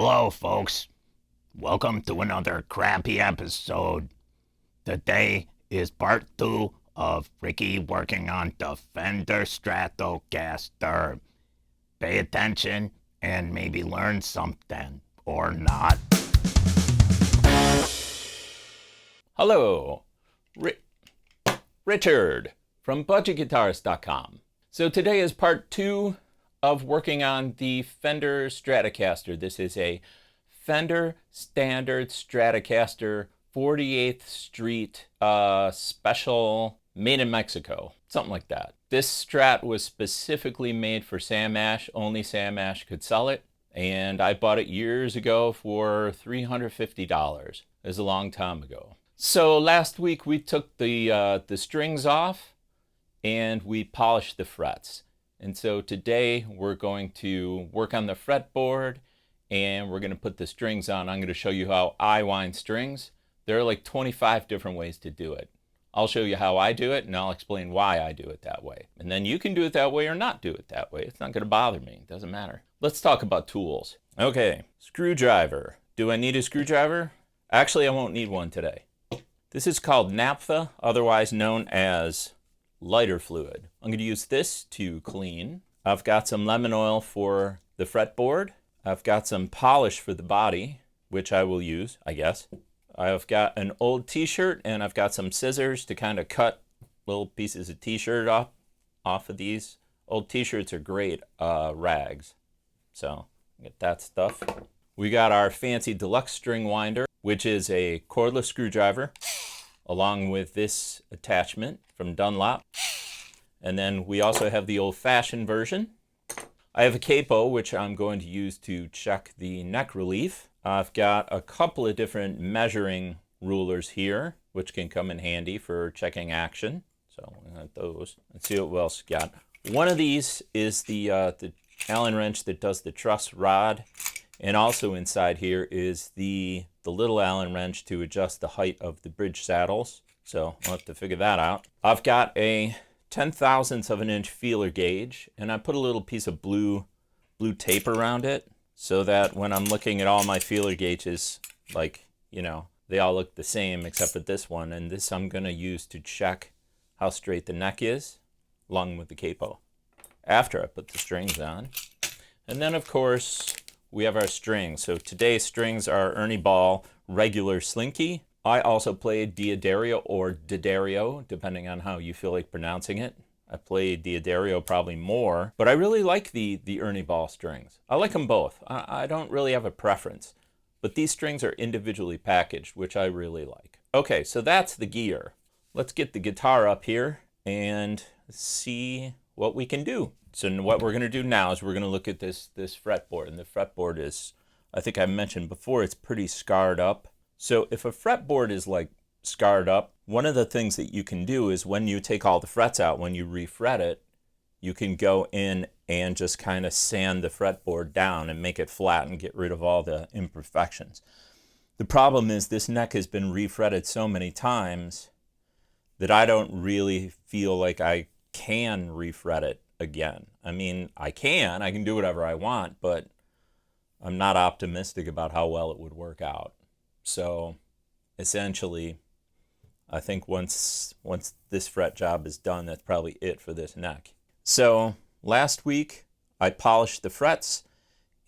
Hello, folks. Welcome to another crappy episode. Today is part 2 of Ricky working on the Fender Stratocaster. Pay attention and maybe learn something, or not. Hello, Richard from budgetguitarist.com. So today is part 2 of working on the Fender Stratocaster. This is a Fender Standard Stratocaster 48th Street special, made in Mexico, something like that. This Strat was specifically made for Sam Ash. Only Sam Ash could sell it, and I bought it years ago for $350. It was a long time ago. So last week we took the strings off and we polished the frets. And so today we're going to work on the fretboard and we're going to put the strings on. I'm going to show you how I wind strings. There are like 25 different ways to do it. I'll show you how I do it and I'll explain why I do it that way. And then you can do it that way or not do it that way. It's not going to bother me. It doesn't matter. Let's talk about tools. Okay, screwdriver. Do I need a screwdriver? Actually, I won't need one today. This is called naphtha, otherwise known as lighter fluid. I'm going to use this to clean. I've got some lemon oil for the fretboard. I've got some polish for the body, which I will use, I guess. I've got an old t-shirt and I've got some scissors to kind of cut little pieces of t-shirt off of these. Old t-shirts are great rags. So get that stuff. We got our fancy deluxe string winder, which is a cordless screwdriver, along with this attachment from Dunlop. And then we also have the old-fashioned version. I have a capo, which I'm going to use to check the neck relief. I've got a couple of different measuring rulers here, which can come in handy for checking action. So we got those. Let's see what else we got. One of these is the Allen wrench that does the truss rod. And also inside here is the little Allen wrench to adjust the height of the bridge saddles. So I'll have to figure that out. I've got a 10/1000th of an inch feeler gauge, and I put a little piece of blue tape around it so that when I'm looking at all my feeler gauges, like, you know, they all look the same except for this one. And this I'm going to use to check how straight the neck is, along with the capo, after I put the strings on. And then, of course, we have our strings. So today's strings are Ernie Ball regular slinky. I also play Diodario or D'Addario, depending on how you feel like pronouncing it. I play Diodario probably more, but I really like the Ernie Ball strings. I like them both. I don't really have a preference, but these strings are individually packaged, which I really like. Okay, so that's the gear. Let's get the guitar up here and see what we can do. So what we're going to do now is we're going to look at this fretboard. And the fretboard is, I think I mentioned before, it's pretty scarred up. So if a fretboard is like scarred up, one of the things that you can do is when you take all the frets out, when you refret it, you can go in and just kind of sand the fretboard down and make it flat and get rid of all the imperfections. The problem is this neck has been refretted so many times that I don't really feel like I can refret it again. I mean, I can do whatever I want, but I'm not optimistic about how well it would work out. So essentially, I think once this fret job is done, that's probably it for this neck. So last week I polished the frets,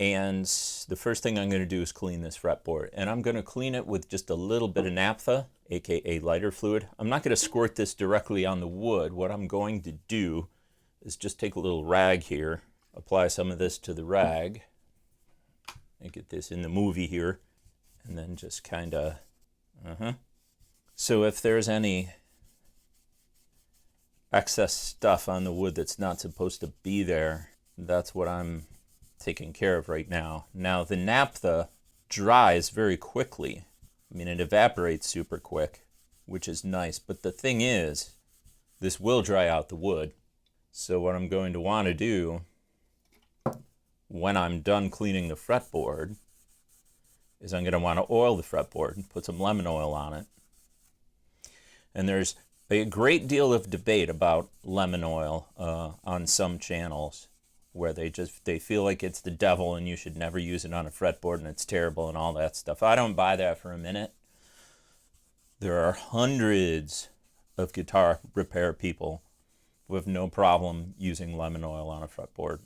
and the first thing I'm going to do is clean this fretboard. And I'm going to clean it with just a little bit of naphtha, aka lighter fluid. I'm not going to squirt this directly on the wood. What I'm going to do is just take a little rag here, apply some of this to the rag, and get this in the movie here, and then just kind of, So if there's any excess stuff on the wood that's not supposed to be there, that's what I'm taking care of right now. Now the naphtha dries very quickly. I mean, it evaporates super quick, which is nice. But the thing is, this will dry out the wood. So what I'm going to want to do when I'm done cleaning the fretboard is I'm going to want to oil the fretboard and put some lemon oil on it. And there's a great deal of debate about lemon oil on some channels. where they feel like it's the devil and you should never use it on a fretboard and it's terrible and all that stuff. I don't buy that for a minute. There are hundreds of guitar repair people with no problem using lemon oil on a fretboard.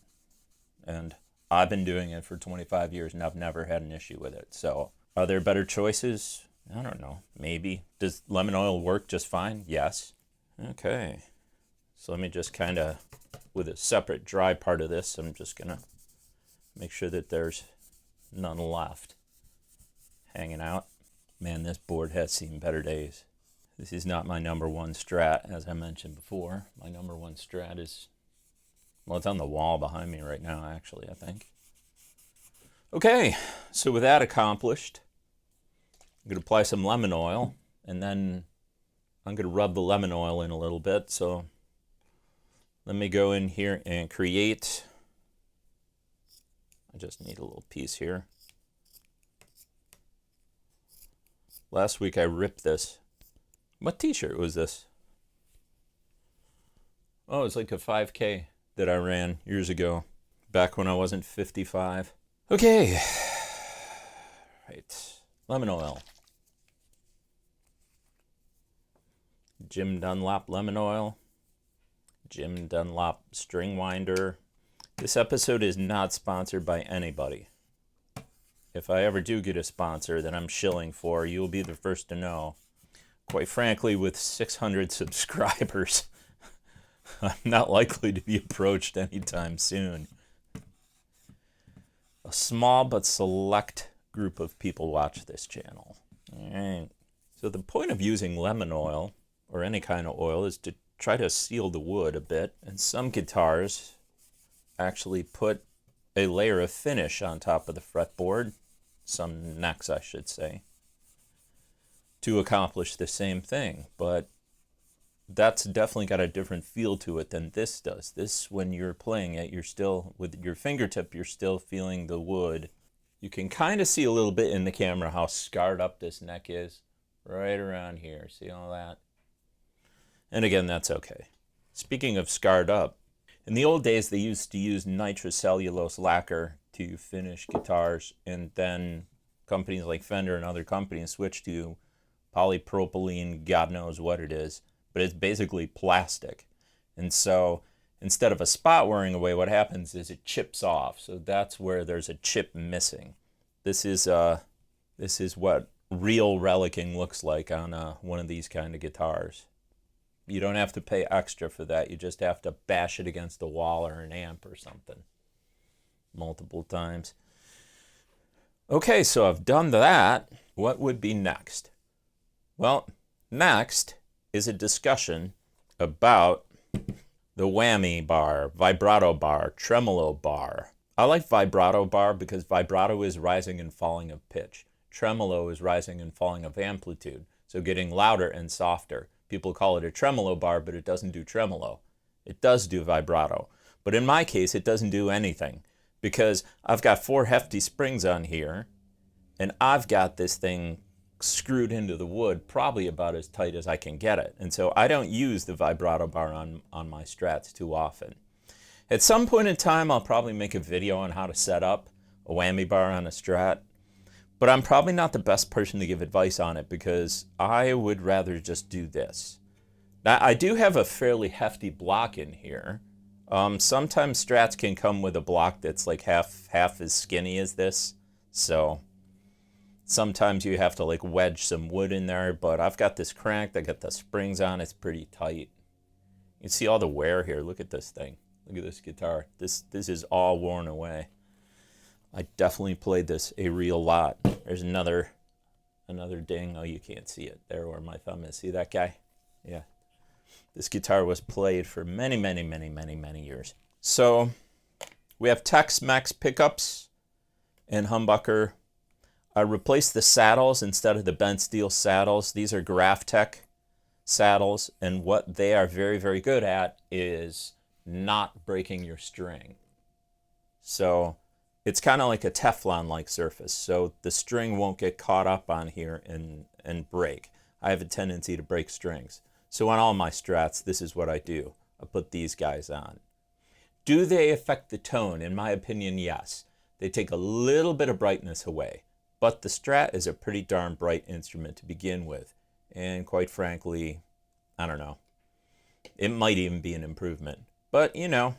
And I've been doing it for 25 years and I've never had an issue with it. So are there better choices? I don't know. Maybe. Does lemon oil work just fine? Yes. Okay. So let me just kind of, with a separate dry part of this, I'm just going to make sure that there's none left hanging out. Man, this board has seen better days. This is not my number one Strat, as I mentioned before. My number one Strat is, well, it's on the wall behind me right now, actually, I think. Okay, so with that accomplished, I'm going to apply some lemon oil, and then I'm going to rub the lemon oil in a little bit. So let me go in here and create, I just need a little piece here. Last week I ripped this. What t-shirt was this? Oh, it's like a 5K that I ran years ago, back when I wasn't 55. Okay, right, lemon oil. Jim Dunlop lemon oil. Jim Dunlop string winder. This episode is not sponsored by anybody. If I ever do get a sponsor that I'm shilling for, you'll be the first to know. Quite frankly, with 600 subscribers, I'm not likely to be approached anytime soon. A small but select group of people watch this channel. All right. So the point of using lemon oil, or any kind of oil, is to try to seal the wood a bit. And some guitars actually put a layer of finish on top of the fretboard, some necks I should say, to accomplish the same thing. But that's definitely got a different feel to it than this does. This, when you're playing it, you're still, with your fingertip, you're still feeling the wood. You can kind of see a little bit in the camera how scarred up this neck is, right around here. See all that? And again, that's okay. Speaking of scarred up, in the old days they used to use nitrocellulose lacquer to finish guitars, and then companies like Fender and other companies switched to polypropylene, God knows what it is, but it's basically plastic. And so instead of a spot wearing away, what happens is it chips off. So that's where there's a chip missing. This is what real relicing looks like on one of these kind of guitars. You don't have to pay extra for that. You just have to bash it against a wall or an amp or something multiple times. Okay, so I've done that. What would be next? Well, next is a discussion about the whammy bar, vibrato bar, tremolo bar. I like vibrato bar because vibrato is rising and falling of pitch. Tremolo is rising and falling of amplitude, so getting louder and softer. People call it a tremolo bar, but it doesn't do tremolo. It does do vibrato. But in my case, it doesn't do anything because I've got 4 hefty springs on here, and I've got this thing screwed into the wood probably about as tight as I can get it. And so I don't use the vibrato bar on my Strats too often. At some point in time, I'll probably make a video on how to set up a whammy bar on a Strat. But I'm probably not the best person to give advice on it because I would rather just do this. Now, I do have a fairly hefty block in here. Sometimes Strats can come with a block that's like half as skinny as this. So sometimes you have to like wedge some wood in there, but I've got this cranked. I got the springs on. It's pretty tight. You can see all the wear here. Look at this thing. Look at this guitar. This is all worn away. I definitely played this a real lot. There's another ding. Oh, you can't see it there where my thumb is. See that guy? Yeah. This guitar was played for many, many, many, many, many years. So we have Tex-Mex pickups and humbucker. I replaced the saddles instead of the bent steel saddles. These are graphtech saddles, and what they are very, very good at is not breaking your string. So it's kind of like a Teflon-like surface, so the string won't get caught up on here and break. I have a tendency to break strings. So on all my Strats, this is what I do. I put these guys on. Do they affect the tone? In my opinion, yes. They take a little bit of brightness away. But the Strat is a pretty darn bright instrument to begin with. And quite frankly, I don't know. It might even be an improvement. But, you know,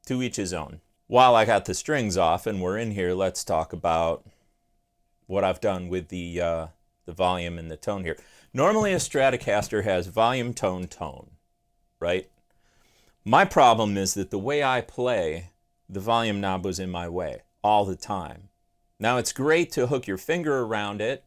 to each his own. While I got the strings off and we're in here, let's talk about what I've done with the volume and the tone here. Normally a Stratocaster has volume, tone, tone, right? My problem is that the way I play, the volume knob was in my way all the time. Now it's great to hook your finger around it.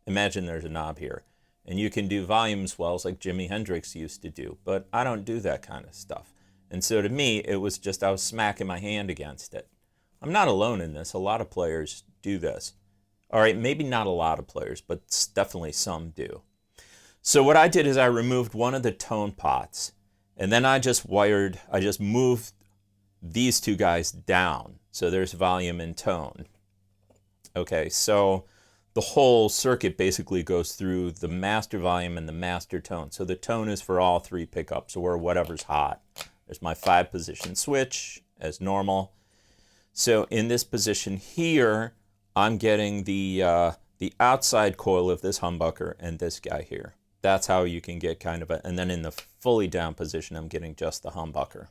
Imagine there's a knob here. And you can do volume swells like Jimi Hendrix used to do. But I don't do that kind of stuff. And so to me, it was just I was smacking my hand against it. I'm not alone in this. A lot of players do this. All right, maybe not a lot of players, but definitely some do. So what I did is I removed one of the tone pots. And then I just moved these two guys down. So there's volume and tone. Okay, so the whole circuit basically goes through the master volume and the master tone. So the tone is for all three pickups or whatever's hot. There's my 5-position switch as normal. So in this position here, I'm getting the outside coil of this humbucker and this guy here. That's how you can get kind of a, and then in the fully down position, I'm getting just the humbucker.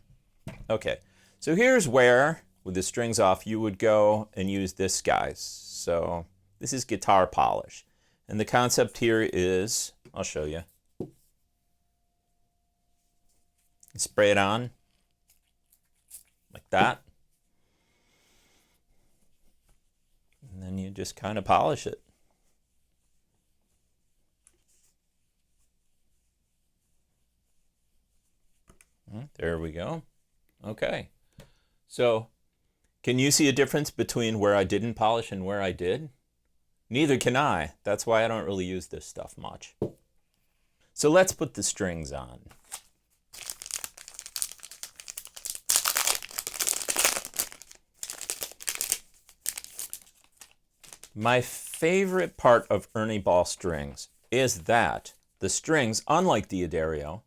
Okay, so here's where, with the strings off, you would go and use this guy. So this is guitar polish. And the concept here is, I'll show you. Spray it on like that. And then you just kind of polish it. There we go. Okay. So, can you see a difference between where I didn't polish and where I did? Neither can I. That's why I don't really use this stuff much. So let's put the strings on. My favorite part of Ernie Ball strings is that the strings, unlike the D'Addario,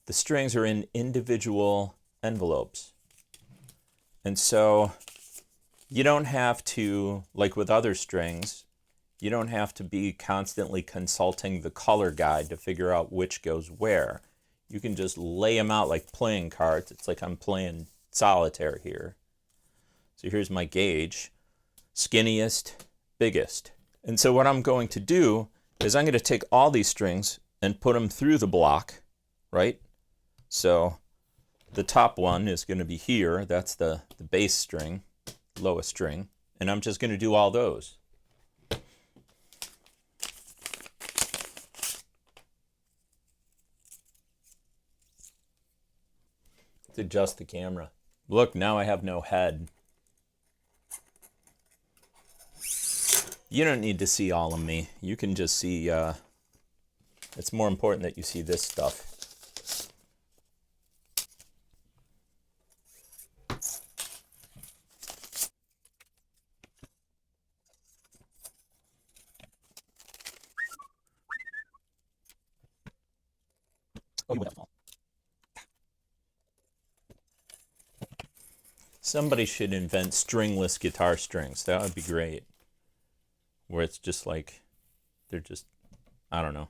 the strings are in individual envelopes. And so you don't have to, like with other strings, you don't have to be constantly consulting the color guide to figure out which goes where. You can just lay them out like playing cards. It's like I'm playing solitaire here. So here's my gauge. Skinniest, biggest. And so what I'm going to do is I'm going to take all these strings and put them through the block, right? So the top one is going to be here. That's the bass string, lowest string. And I'm just going to do all those. Let's adjust the camera. Look, now I have no head. You don't need to see all of me. You can just see, it's more important that you see this stuff. Oh, you went up. Somebody should invent stringless guitar strings. That would be great. Where it's just like, they're just, I don't know.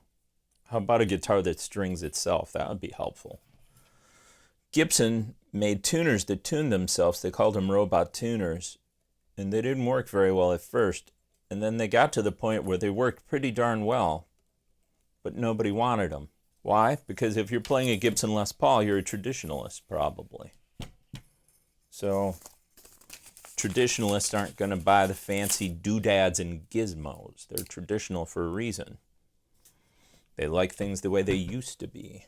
How about a guitar that strings itself? That would be helpful. Gibson made tuners that tuned themselves. They called them robot tuners. And they didn't work very well at first. And then they got to the point where they worked pretty darn well. But nobody wanted them. Why? Because if you're playing a Gibson Les Paul, you're a traditionalist, probably. So traditionalists aren't going to buy the fancy doodads and gizmos. They're traditional for a reason. They like things the way they used to be.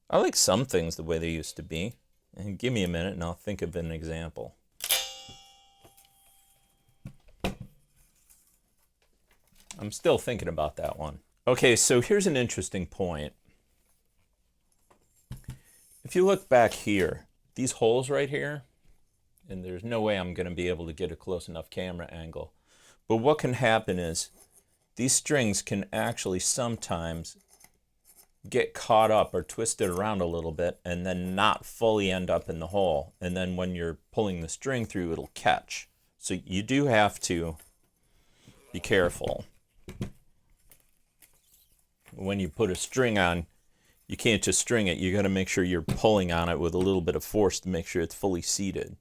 I like some things the way they used to be. And give me a minute and I'll think of an example. I'm still thinking about that one. Okay, so here's an interesting point. If you look back here, these holes right here, and there's no way I'm going to be able to get a close enough camera angle. But what can happen is these strings can actually sometimes get caught up or twisted around a little bit and then not fully end up in the hole. And then when you're pulling the string through, it'll catch. So you do have to be careful. When you put a string on, you can't just string it. You got to make sure you're pulling on it with a little bit of force to make sure it's fully seated.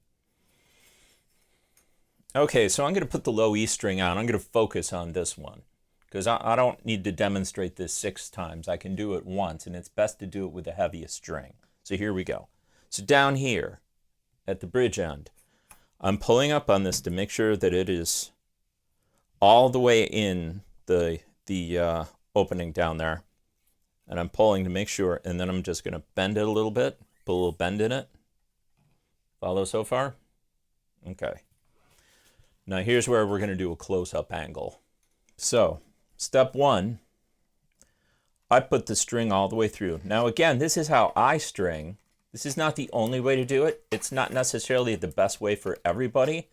Okay, so I'm going to put the low E string on. I'm going to focus on this one because I don't need to demonstrate this 6 times. I can do it once, and it's best to do it with the heaviest string. So here we go. So down here at the bridge end, I'm pulling up on this to make sure that it is all the way in the opening down there. And I'm pulling to make sure, and then I'm just going to bend it a little bit, put a little bend in it. Follow so far? Okay. Now here's where we're going to do a close-up angle. So, step 1, I put the string all the way through. Now again, this is how I string. This is not the only way to do it. It's not necessarily the best way for everybody,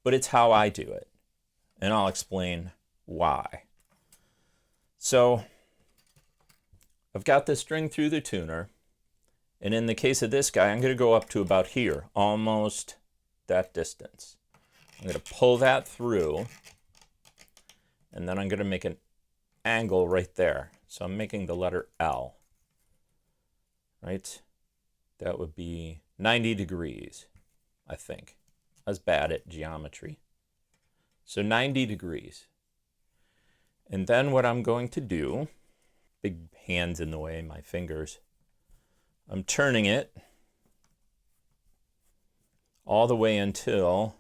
but it's how I do it. And I'll explain why. So, I've got the string through the tuner, and in the case of this guy, I'm going to go up to about here, almost that distance. I'm going to pull that through, and then I'm going to make an angle right there. So I'm making the letter L, right? That would be 90 degrees, I think. I was bad at geometry. So 90 degrees. And then what I'm going to do, big hands in the way, my fingers, I'm turning it all the way until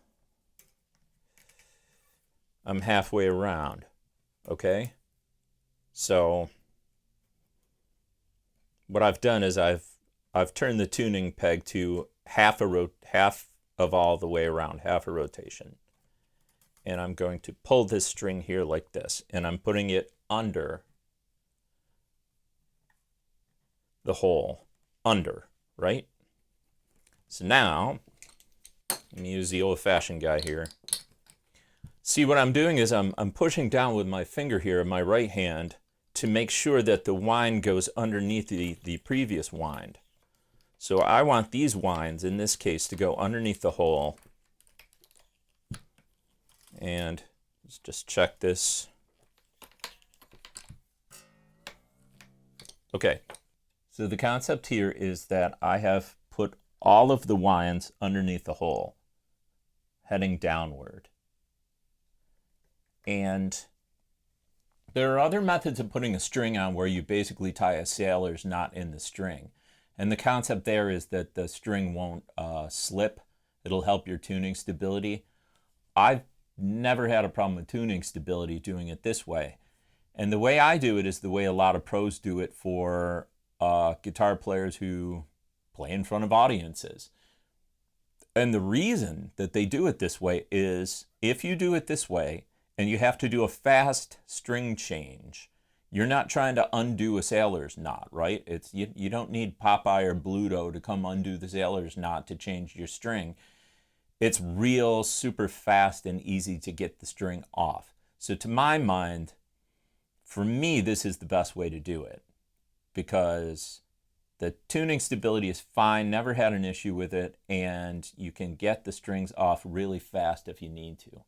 I'm halfway around, okay? So what I've done is I've turned the tuning peg to half of all the way around, half a rotation. And I'm going to pull this string here like this, and I'm putting it under the hole, under, right? So now, let me use the old-fashioned guy here. See, what I'm doing is I'm pushing down with my finger here in my right hand to make sure that the wind goes underneath the previous wind. So I want these winds, in this case, to go underneath the hole. And let's just check this. Okay, so the concept here is that I have put all of the winds underneath the hole, heading downward. And there are other methods of putting a string on where you basically tie a sailor's knot in the string. And the concept there is that the string won't slip. It'll help your tuning stability. I've never had a problem with tuning stability doing it this way. And the way I do it is the way a lot of pros do it for guitar players who play in front of audiences. And the reason that they do it this way is if you do it this way and you have to do a fast string change, you're not trying to undo a sailor's knot, right? You don't need Popeye or Bluto to come undo the sailor's knot to change your string. It's real super fast and easy to get the string off. So to my mind, for me, this is the best way to do it because the tuning stability is fine, never had an issue with it, and you can get the strings off really fast if you need to.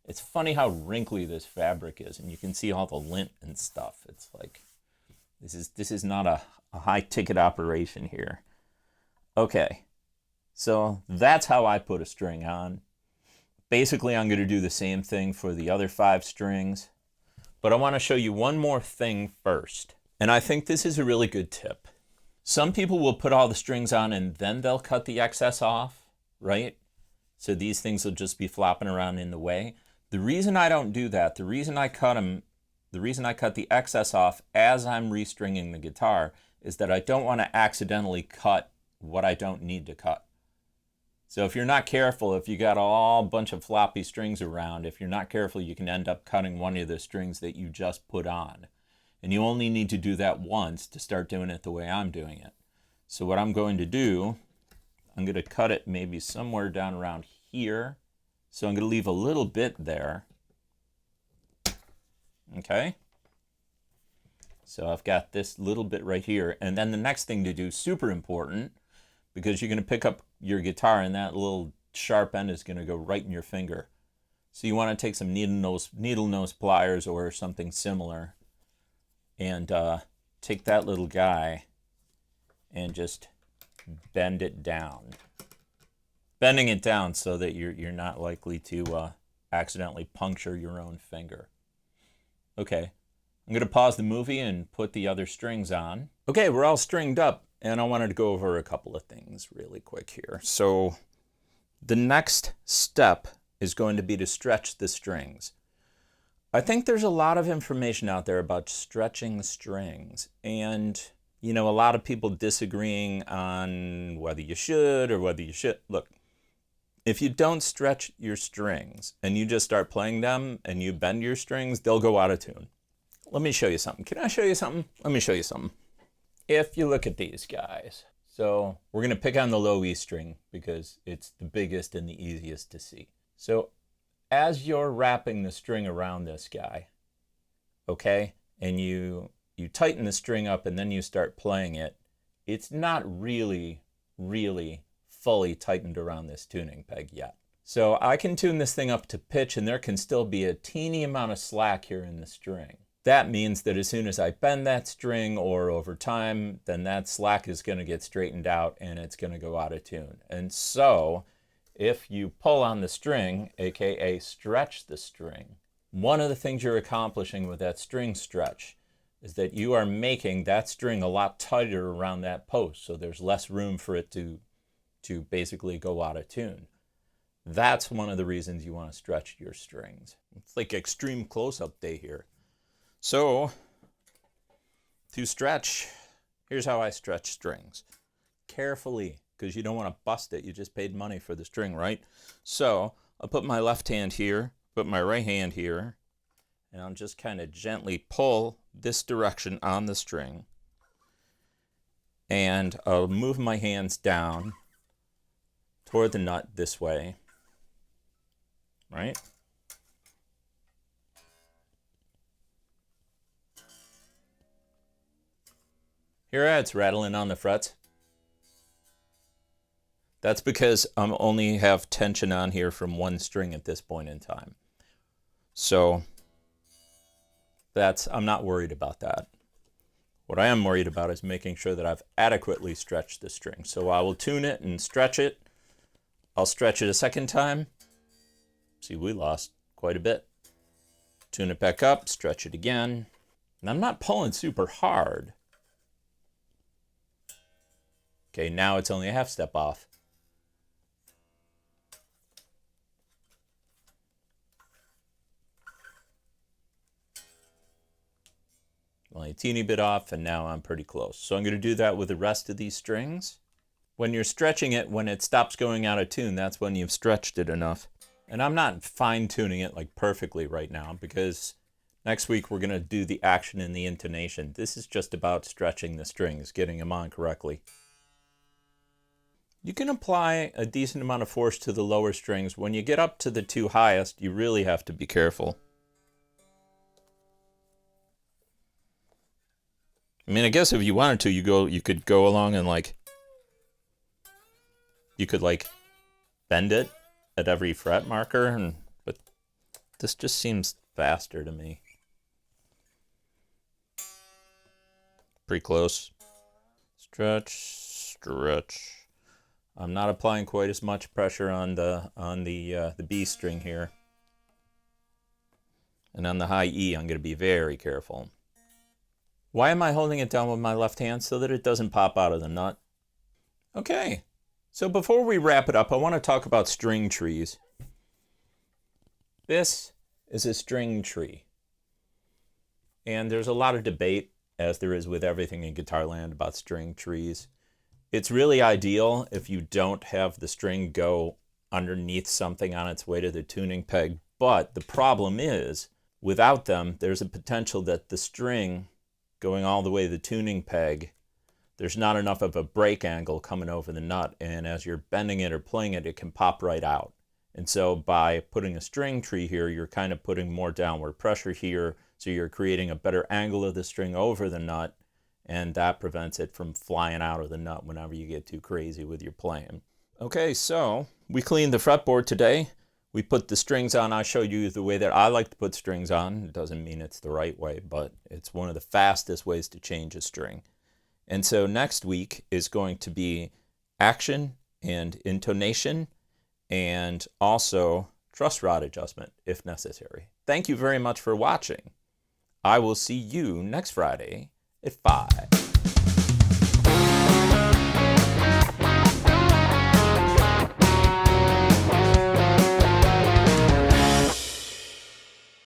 It's funny how wrinkly this fabric is, and you can see all the lint and stuff. It's like, this is not a high-ticket operation here. Okay, so that's how I put a string on. Basically, I'm going to do the same thing for the other 5 strings, but I want to show you one more thing first. And I think this is a really good tip. Some people will put all the strings on and then they'll cut the excess off, right? So these things will just be flopping around in the way. The reason I don't do that, the reason I cut the excess off as I'm restringing the guitar is that I don't want to accidentally cut what I don't need to cut. So if you're not careful, if you got a bunch of floppy strings around, if you're not careful, you can end up cutting one of the strings that you just put on. And you only need to do that once to start doing it the way I'm doing it. So what I'm going to do, I'm going to cut it maybe somewhere down around here. So I'm going to leave a little bit there. Okay. So I've got this little bit right here. And then the next thing to do, super important, because you're going to pick up your guitar and that little sharp end is going to go right in your finger. So you want to take some needle nose pliers or something similar and take that little guy and just bend it down. Bending it down so that you're not likely to accidentally puncture your own finger. Okay, I'm going to pause the movie and put the other strings on. Okay, we're all stringed up, and I wanted to go over a couple of things really quick here. So the next step is going to be to stretch the strings. I think there's a lot of information out there about stretching strings, and you know, a lot of people disagreeing on whether you should or whether you should. Look, if you don't stretch your strings and you just start playing them and you bend your strings, they'll go out of tune. Let me show you something. Can I show you something? Let me show you something. If you look at these guys, so we're going to pick on the low E string because it's the biggest and the easiest to see. So as you're wrapping the string around this guy, okay, and you tighten the string up and then you start playing it, it's not really fully tightened around this tuning peg yet. So I can tune this thing up to pitch and there can still be a teeny amount of slack here in the string. That means that as soon as I bend that string or over time, then that slack is going to get straightened out and it's going to go out of tune. And so if you pull on the string, aka stretch the string, one of the things you're accomplishing with that string stretch is that you are making that string a lot tighter around that post, so there's less room for it to basically go out of tune. That's one of the reasons you want to stretch your strings. It's like extreme close-up day here. So, to stretch, here's how I stretch strings. Carefully, because you don't want to bust it. You just paid money for the string, right? So, I'll put my left hand here, put my right hand here, and I'll just kind of gently pull this direction on the string. And I'll move my hands down toward the nut this way, right? Here it's rattling on the frets. That's because I only have tension on here from one string at this point in time. So I'm not worried about that. What I am worried about is making sure that I've adequately stretched the string. So I will tune it and stretch it. I'll stretch it a second time. See, we lost quite a bit. Tune it back up, stretch it again. And I'm not pulling super hard. Okay, now it's only a half step off. Only a teeny bit off, and now I'm pretty close. So I'm going to do that with the rest of these strings. When you're stretching it, when it stops going out of tune, that's when you've stretched it enough. And I'm not fine-tuning it like perfectly right now because next week we're going to do the action and the intonation. This is just about stretching the strings, getting them on correctly. You can apply a decent amount of force to the lower strings. When you get up to the two highest, you really have to be careful. I mean, I guess if you wanted to, you could go along and you could bend it at every fret marker, but this just seems faster to me. Pretty close. Stretch, stretch. I'm not applying quite as much pressure on the B string here. And on the high E, I'm going to be very careful. Why am I holding it down with my left hand? So that it doesn't pop out of the nut. Okay, so before we wrap it up, I want to talk about string trees. This is a string tree. And there's a lot of debate, as there is with everything in guitar land, about string trees. It's really ideal if you don't have the string go underneath something on its way to the tuning peg. But the problem is, without them, there's a potential that the string going all the way to the tuning peg, there's not enough of a break angle coming over the nut, and as you're bending it or playing it, it can pop right out. And so by putting a string tree here, you're kind of putting more downward pressure here, so you're creating a better angle of the string over the nut, and that prevents it from flying out of the nut whenever you get too crazy with your playing. Okay, so we cleaned the fretboard today. We put the strings on. I showed you the way that I like to put strings on. It doesn't mean it's the right way, but it's one of the fastest ways to change a string. And so next week is going to be action and intonation, and also truss rod adjustment if necessary. Thank you very much for watching. I will see you next Friday at 5.